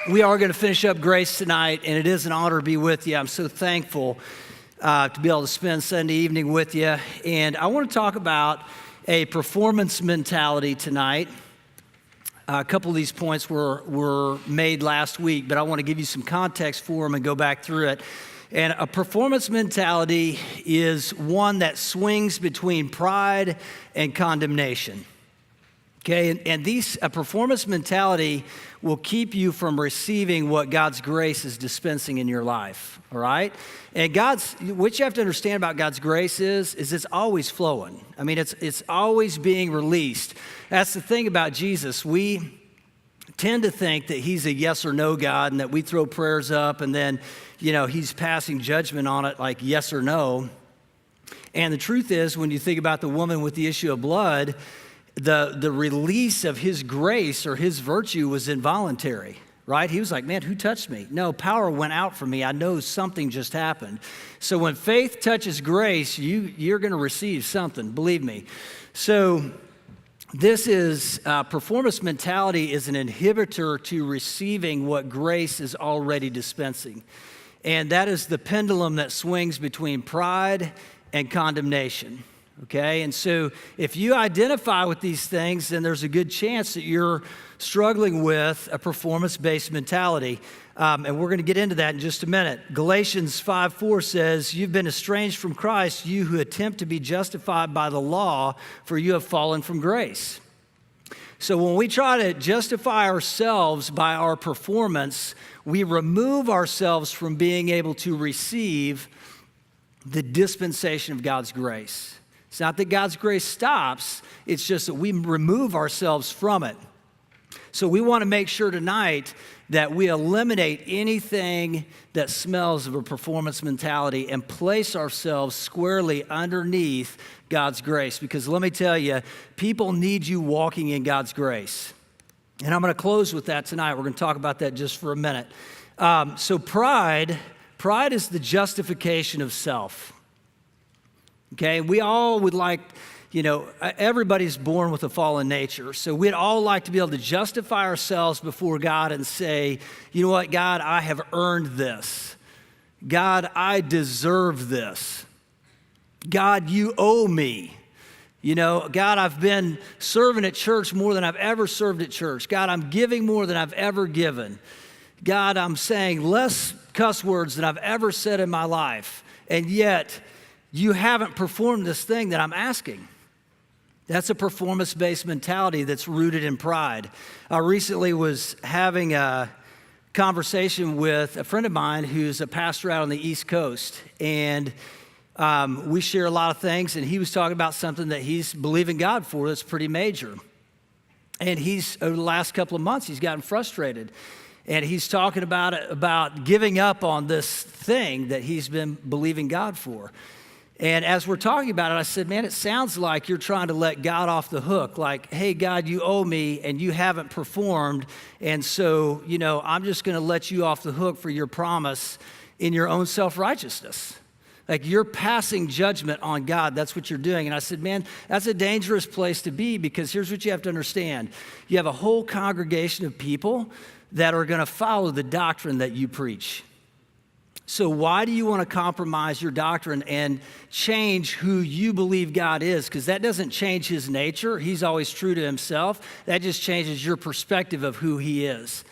We are going to finish up Grace tonight, and it is an honor to be with you. I'm so thankful to be able to spend Sunday evening with you. And I want to talk about a performance mentality tonight. A couple of these points were made last week, but I want to give you some context for them and go back through it. And a performance mentality is one that swings between pride and condemnation. Okay, and a performance mentality will keep you from receiving what God's grace is dispensing in your life, all right? And what you have to understand about God's grace is it's always flowing. I mean, it's always being released. That's the thing about Jesus. We tend to think that he's a yes or no God and that we throw prayers up and then, he's passing judgment on it like yes or no. And the truth is, when you think about the woman with the issue of blood, the release of his grace or his virtue was involuntary, right? He was like, man, who touched me? No, power went out from me. I know something just happened. So when faith touches grace, you're going to receive something, believe me. So this is, performance mentality is an inhibitor to receiving what grace is already dispensing. And that is the pendulum that swings between pride and condemnation. Okay, and so if you identify with these things, then there's a good chance that you're struggling with a performance-based mentality. And we're going to get into that in just a minute. Galatians 5:4 says, "You've been estranged from Christ, you who attempt to be justified by the law, for you have fallen from grace." So when we try to justify ourselves by our performance, we remove ourselves from being able to receive the dispensation of God's grace. It's not that God's grace stops, it's just that we remove ourselves from it. So we want to make sure tonight that we eliminate anything that smells of a performance mentality and place ourselves squarely underneath God's grace. Because let me tell you, people need you walking in God's grace. And I'm going to close with that tonight. We're going to talk about that just for a minute. So pride is the justification of self. Okay, we all would like, everybody's born with a fallen nature. So we'd all like to be able to justify ourselves before God and say, you know what, God, I have earned this. God, I deserve this. God, you owe me. God, I've been serving at church more than I've ever served at church. God, I'm giving more than I've ever given. God, I'm saying less cuss words than I've ever said in my life. And yet, you haven't performed this thing that I'm asking. That's a performance-based mentality that's rooted in pride. I recently was having a conversation with a friend of mine who's a pastor out on the East Coast. And we share a lot of things. And he was talking about something that he's believing God for that's pretty major. And over the last couple of months, he's gotten frustrated. And he's talking about giving up on this thing that he's been believing God for. And as we're talking about it, I said, man, it sounds like you're trying to let God off the hook. Like, hey, God, you owe me and you haven't performed. And so, I'm just going to let you off the hook for your promise in your own self-righteousness. Like you're passing judgment on God. That's what you're doing. And I said, man, that's a dangerous place to be because here's what you have to understand. You have a whole congregation of people that are going to follow the doctrine that you preach. So why do you want to compromise your doctrine and change who you believe God is? Because that doesn't change his nature. He's always true to himself. That just changes your perspective of who he is.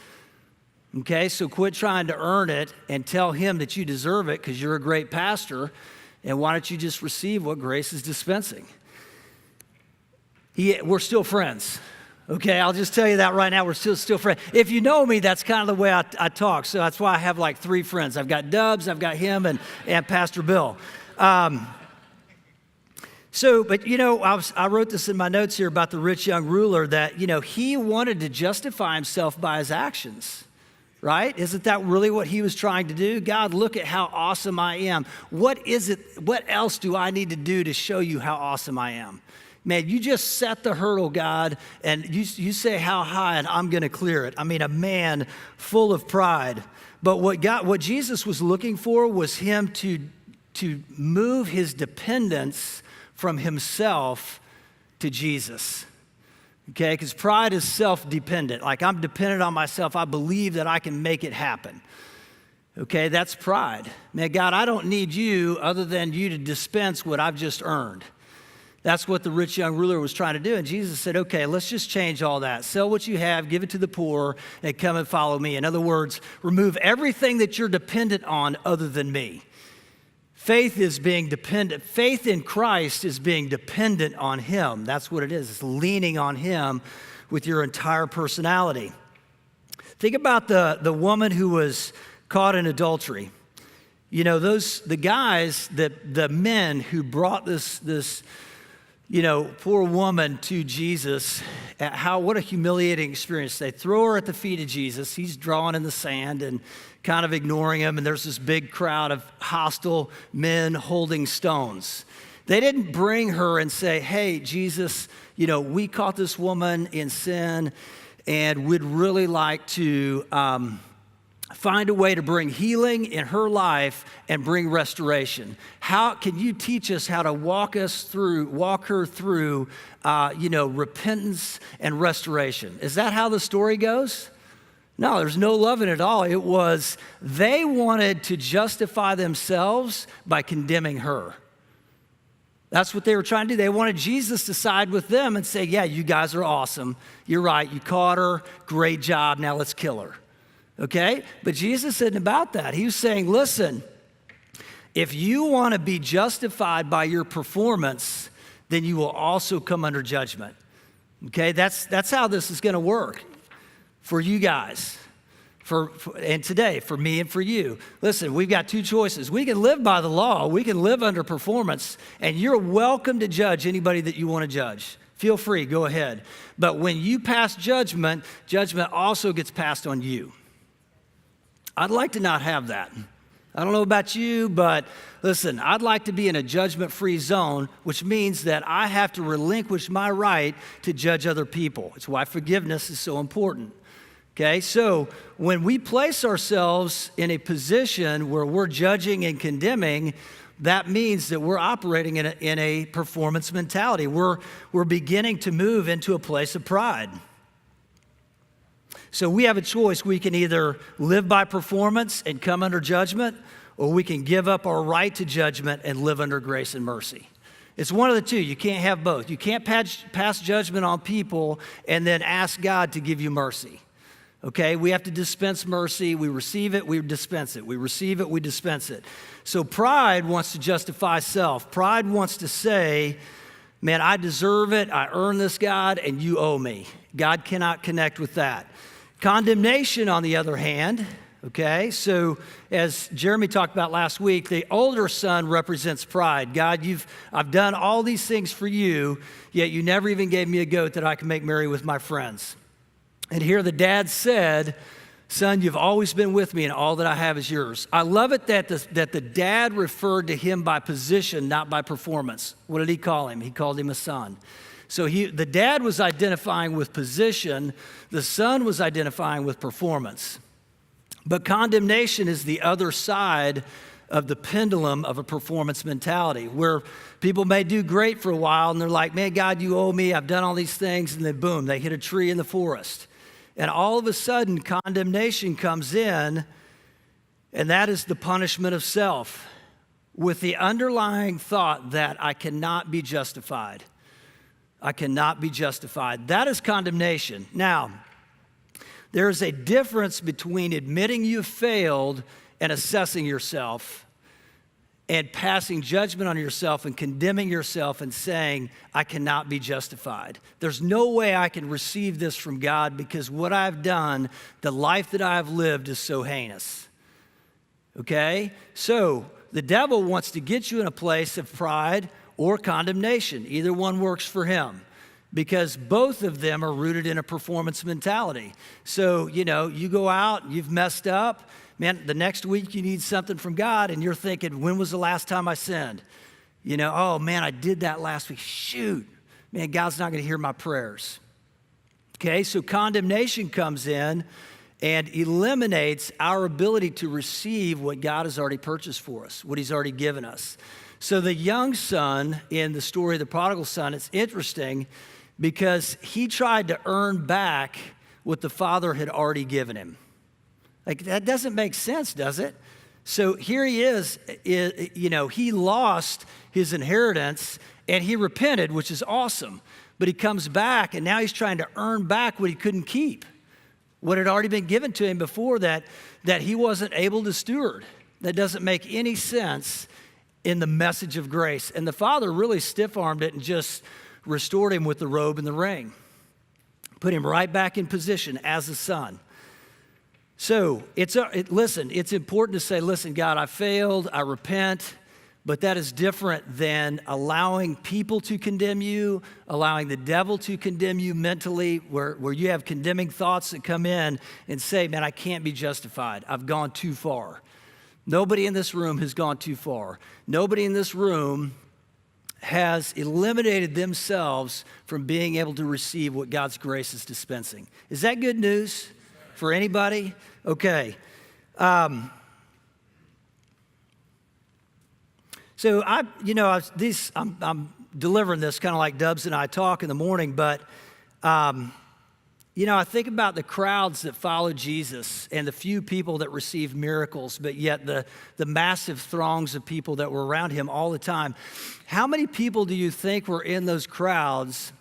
Okay, so quit trying to earn it and tell him that you deserve it because you're a great pastor. And why don't you just receive what grace is dispensing? We're still friends. Okay, I'll just tell you that right now, we're still friends. If you know me, that's kind of the way I talk. So that's why I have like 3 friends. I've got Dubs, I've got him, and Pastor Bill. I wrote this in my notes here about the rich young ruler that, he wanted to justify himself by his actions, right? Isn't that really what he was trying to do? God, look at how awesome I am. What else do I need to do to show you how awesome I am? Man, you just set the hurdle, God, and you say how high, and I'm going to clear it. I mean, a man full of pride. But what Jesus was looking for was him to move his dependence from himself to Jesus. okay? Because pride is self-dependent. Like, I'm dependent on myself. I believe that I can make it happen. Okay, that's pride. Man, God, I don't need you other than you to dispense what I've just earned. That's what the rich young ruler was trying to do. And Jesus said, okay, let's just change all that. Sell what you have, give it to the poor, and come and follow me. In other words, remove everything that you're dependent on other than me. Faith is being dependent. Faith in Christ is being dependent on him. That's what it is. It's leaning on him with your entire personality. Think about the woman who was caught in adultery. You know, the guys, the men who brought this poor woman to Jesus, what a humiliating experience. They throw her at the feet of Jesus. He's drawing in the sand and kind of ignoring him, and there's this big crowd of hostile men holding stones. They didn't bring her and say, hey, Jesus, we caught this woman in sin, and we'd really like to find a way to bring healing in her life and bring restoration. How can you teach us how to walk her through, repentance and restoration? Is that how the story goes? No, there's no love in it at all. It was, they wanted to justify themselves by condemning her. That's what they were trying to do. They wanted Jesus to side with them and say, yeah, you guys are awesome. You're right. You caught her. Great job. Now let's kill her. Okay? But Jesus isn't about that. He was saying, listen, if you want to be justified by your performance, then you will also come under judgment. Okay? That's how this is going to work for you guys. And today, for me and for you. Listen, we've got two choices. We can live by the law. We can live under performance. And you're welcome to judge anybody that you want to judge. Feel free. Go ahead. But when you pass judgment, judgment also gets passed on you. I'd like to not have that. I don't know about you, but listen, I'd like to be in a judgment-free zone, which means that I have to relinquish my right to judge other people. It's why forgiveness is so important. Okay, so when we place ourselves in a position where we're judging and condemning, that means that we're operating in a performance mentality. We're beginning to move into a place of pride. So we have a choice. We can either live by performance and come under judgment, or we can give up our right to judgment and live under grace and mercy. It's one of the two. You can't have both. You can't pass judgment on people and then ask God to give you mercy. Okay, we have to dispense mercy. We receive it, we dispense it. We receive it, we dispense it. So pride wants to justify self. Pride wants to say, man, I deserve it. I earn this, God, and you owe me. God cannot connect with that. Condemnation, on the other hand, okay, so as Jeremy talked about last week, the older son represents pride. God, I've done all these things for you, yet you never even gave me a goat that I can make merry with my friends. And here the dad said, son, you've always been with me and all that I have is yours. I love it that the dad referred to him by position, not by performance. What did he call him? He called him a son. So the dad was identifying with position, the son was identifying with performance. But condemnation is the other side of the pendulum of a performance mentality, where people may do great for a while and they're like, man, God, you owe me, I've done all these things, and then boom, they hit a tree in the forest. And all of a sudden, condemnation comes in, and that is the punishment of self, with the underlying thought that I cannot be justified. I cannot be justified. That is condemnation. Now, there is a difference between admitting you failed and assessing yourself and passing judgment on yourself and condemning yourself and saying, I cannot be justified. There's no way I can receive this from God because what I've done, the life that I've lived is so heinous. Okay? So the devil wants to get you in a place of pride or condemnation. Either one works for him because both of them are rooted in a performance mentality. So, you go out, you've messed up, man, the next week you need something from God and you're thinking, when was the last time I sinned? Oh man, I did that last week. Shoot, man, God's not going to hear my prayers. Okay, so condemnation comes in and eliminates our ability to receive what God has already purchased for us, what he's already given us. So the young son in the story of the prodigal son, it's interesting because he tried to earn back what the Father had already given him. Like, that doesn't make sense, does it? So here he is, he lost his inheritance and he repented, which is awesome. But he comes back and now he's trying to earn back what he couldn't keep, what had already been given to him before that he wasn't able to steward. That doesn't make any sense in the message of grace. And the Father really stiff-armed it and just restored him with the robe and the ring. Put him right back in position as a son. So it's important to say, listen, God, I failed, I repent, but that is different than allowing people to condemn you, allowing the devil to condemn you mentally, where you have condemning thoughts that come in and say, man, I can't be justified. I've gone too far. Nobody in this room has gone too far. Nobody in this room has eliminated themselves from being able to receive what God's grace is dispensing. Is that good news for anybody? Okay. I'm delivering this kind of like Dubs and I talk in the morning, but I think about the crowds that followed Jesus and the few people that received miracles, but yet the massive throngs of people that were around him all the time. How many people do you think were in those crowds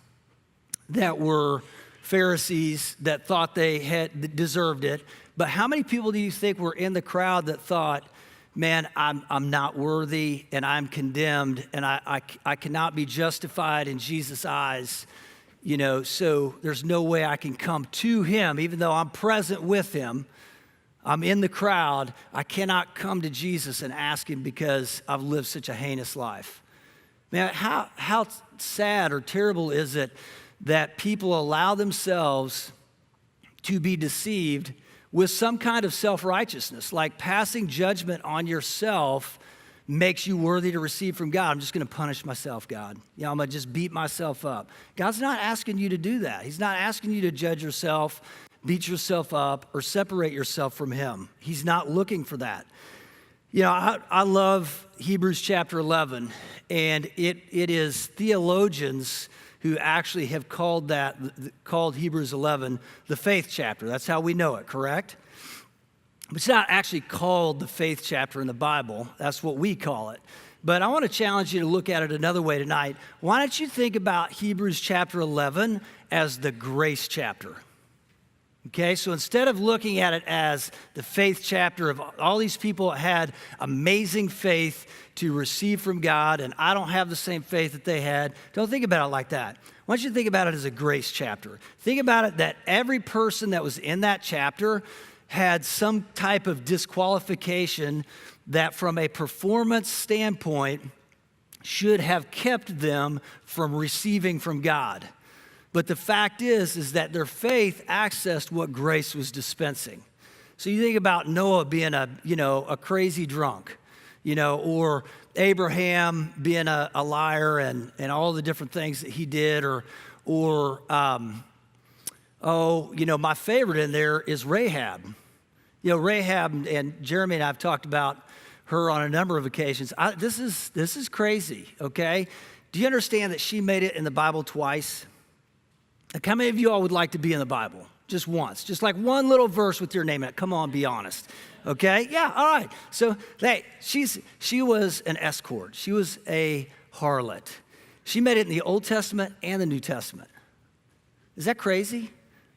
that were Pharisees that thought they had deserved it? But how many people do you think were in the crowd that thought, man, I'm not worthy and I'm condemned and I cannot be justified in Jesus' eyes? So there's no way I can come to him, even though I'm present with him. I'm in the crowd. I cannot come to Jesus and ask him because I've lived such a heinous life. Man, how sad or terrible is it that people allow themselves to be deceived with some kind of self-righteousness, like passing judgment on yourself makes you worthy to receive from God. I'm just going to punish myself, God. I'm going to just beat myself up. God's not asking you to do that. He's not asking you to judge yourself, beat yourself up, or separate yourself from him. He's not looking for that. I love Hebrews chapter 11, and it is theologians who actually have called Hebrews 11 the faith chapter. That's how we know it, correct? It's not actually called the faith chapter in the Bible. That's what we call it. But I want to challenge you to look at it another way tonight. Why don't you think about Hebrews chapter 11 as the grace chapter? Okay, so instead of looking at it as the faith chapter of all these people had amazing faith to receive from God, and I don't have the same faith that they had, don't think about it like that. Why don't you think about it as a grace chapter? Think about it that every person that was in that chapter had some type of disqualification that from a performance standpoint should have kept them from receiving from God. But the fact is that their faith accessed what grace was dispensing. So you think about Noah being a crazy drunk, or Abraham being a liar and all the different things that he did, or my favorite in there is Rahab. Rahab, and Jeremy and I have talked about her on a number of occasions. This is crazy, okay? Do you understand that she made it in the Bible twice? Like, how many of you all would like to be in the Bible? Just once. Just like one little verse with your name in it. Come on, be honest. Okay? Yeah, all right. So, hey, she was an escort. She was a harlot. She made it in the Old Testament and the New Testament. Is that crazy?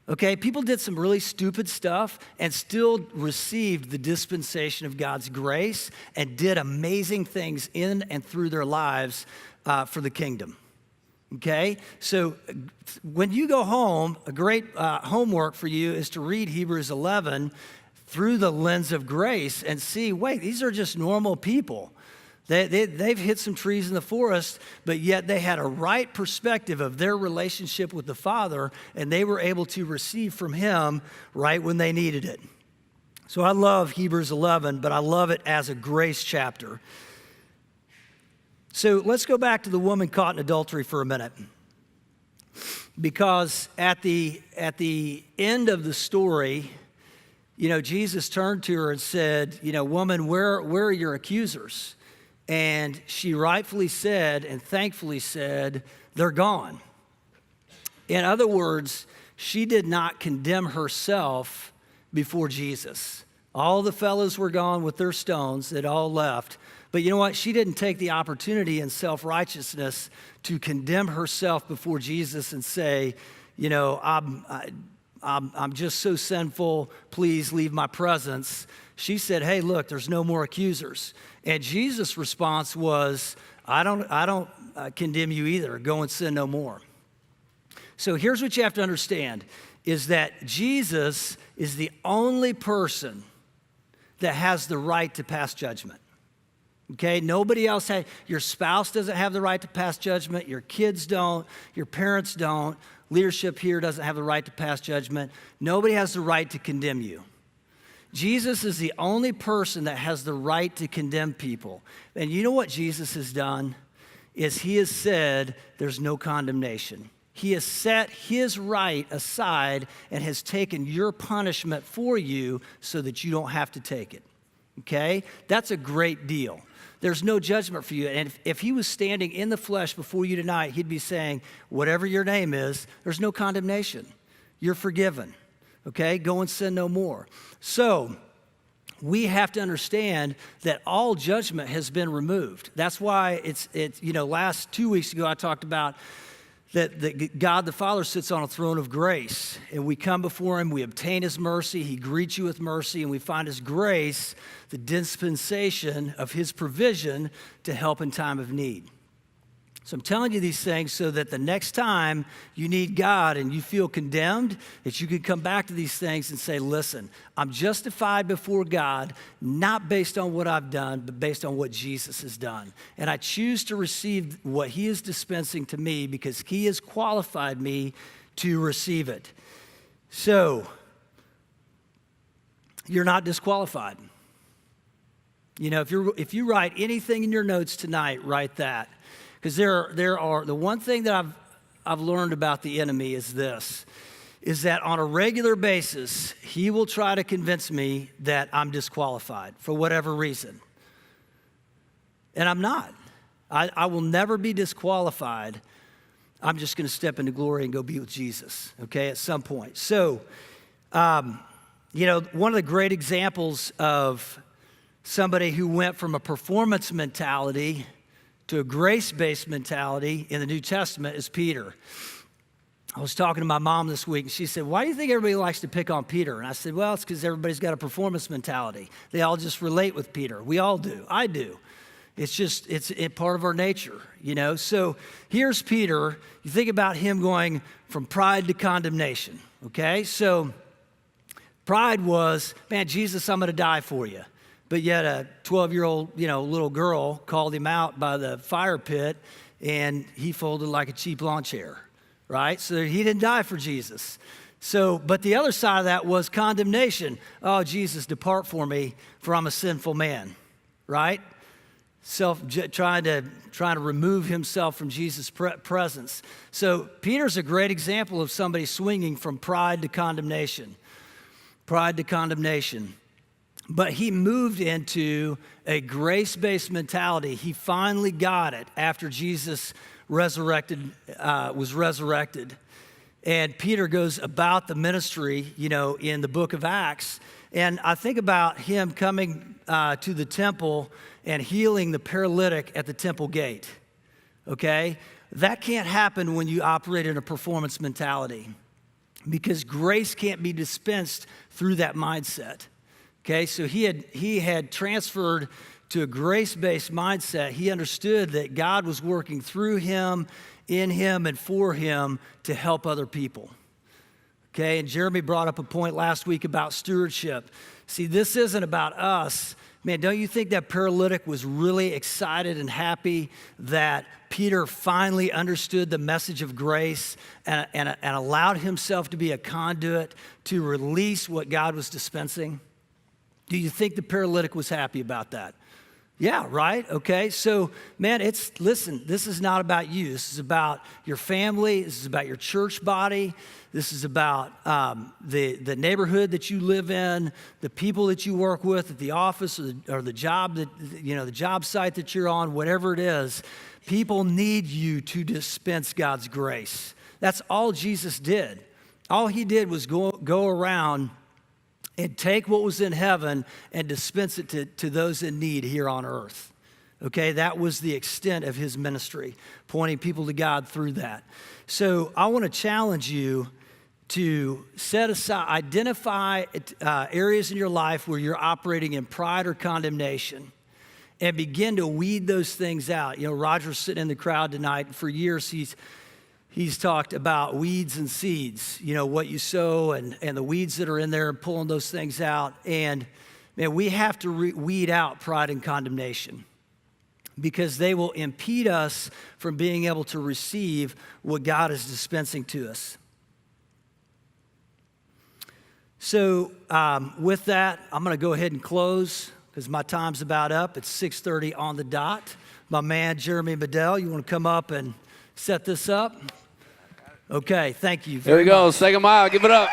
Okay, people did some really stupid stuff and still received the dispensation of God's grace and did amazing things in and through their lives for the kingdom. Okay, so when you go home, a great homework for you is to read Hebrews 11 through the lens of grace and see, wait, these are just normal people. They've hit some trees in the forest, but yet they had a right perspective of their relationship with the Father, and they were able to receive from him right when they needed it. So I love Hebrews 11, but I love it as a grace chapter. So let's go back to the woman caught in adultery for a minute. Because at the end of the story, Jesus turned to her and said, woman, where are your accusers? And she rightfully said and thankfully said, they're gone. In other words, she did not condemn herself before Jesus. All the fellows were gone with their stones. They'd all left. But you know what? She didn't take the opportunity in self-righteousness to condemn herself before Jesus and say, you know, I'm just so sinful. Please leave my presence. She said, hey, look, there's no more accusers. And Jesus' response was, I don't condemn you either. Go and sin no more. So here's what you have to understand, is that Jesus is the only person that has the right to pass judgment. Okay, nobody else has. Your spouse doesn't have the right to pass judgment. Your kids don't. Your parents don't. Leadership here doesn't have the right to pass judgment. Nobody has the right to condemn you. Jesus is the only person that has the right to condemn people. And you know what Jesus has done? Is he has said there's no condemnation. He has set his right aside and has taken your punishment for you so that you don't have to take it. Okay? That's a great deal. There's no judgment for you. And if he was standing in the flesh before you tonight, he'd be saying, whatever your name is, there's no condemnation. You're forgiven. Okay? Go and sin no more. So we have to understand that all judgment has been removed. That's why it's last 2 weeks ago I talked about that God the Father sits on a throne of grace, and we come before him, we obtain his mercy, he greets you with mercy, and we find his grace, the dispensation of his provision to help in time of need. So I'm telling you these things so that the next time you need God and you feel condemned, that you can come back to these things and say, listen, I'm justified before God, not based on what I've done, but based on what Jesus has done. And I choose to receive what he is dispensing to me because he has qualified me to receive it. So, you're not disqualified. You know, if you write anything in your notes tonight, write that. Because there are the one thing that I've learned about the enemy is this, is that on a regular basis, he will try to convince me that I'm disqualified for whatever reason. And I'm not. I will never be disqualified. I'm just going to step into glory and go be with Jesus, okay, at some point. So, one of the great examples of somebody who went from a performance mentality to a grace-based mentality in the New Testament is Peter. I was talking to my mom this week, and she said, why do you think everybody likes to pick on Peter? And I said, well, it's because everybody's got a performance mentality. They all just relate with Peter. We all do. I do. It's part of our nature, you know? So here's Peter. You think about him going from pride to condemnation, okay? So pride was, man, Jesus, I'm going to die for you. But yet a 12-year-old, little girl called him out by the fire pit, and he folded like a cheap lawn chair, right? So he didn't die for Jesus. So, but the other side of that was condemnation. Oh, Jesus, depart from me, for I'm a sinful man, right? Trying to remove himself from Jesus' presence. So Peter's a great example of somebody swinging from pride to condemnation. Pride to condemnation. But he moved into a grace-based mentality. He finally got it after Jesus was resurrected. And Peter goes about the ministry, in the book of Acts. And I think about him coming to the temple and healing the paralytic at the temple gate, okay? That can't happen when you operate in a performance mentality because grace can't be dispensed through that mindset. Okay, so he had transferred to a grace-based mindset. He understood that God was working through him, in him, and for him to help other people. Okay, and Jeremy brought up a point last week about stewardship. See, this isn't about us. Man, don't you think that paralytic was really excited and happy that Peter finally understood the message of grace and allowed himself to be a conduit to release what God was dispensing? Do you think the paralytic was happy about that? Yeah, right? Okay, so man, listen, this is not about you. This is about your family. This is about your church body. This is about the neighborhood that you live in, the people that you work with at the office or the job the job site that you're on, whatever it is. People need you to dispense God's grace. That's all Jesus did. All he did was go around and take what was in heaven and dispense it to those in need here on earth. Okay, that was the extent of his ministry, pointing people to God through that. So I want to challenge you to set aside, identify areas in your life where you're operating in pride or condemnation and begin to weed those things out. You know, Roger's sitting in the crowd tonight. For years, he's talked about weeds and seeds, you know, what you sow and the weeds that are in there and pulling those things out. And man, we have to weed out pride and condemnation because they will impede us from being able to receive what God is dispensing to us. So with that, I'm going to go ahead and close because my time's about up. It's 6:30 on the dot. My man, Jeremy Bedell, you want to come up and set this up? Okay, thank you. Here we go, second mile, give it up.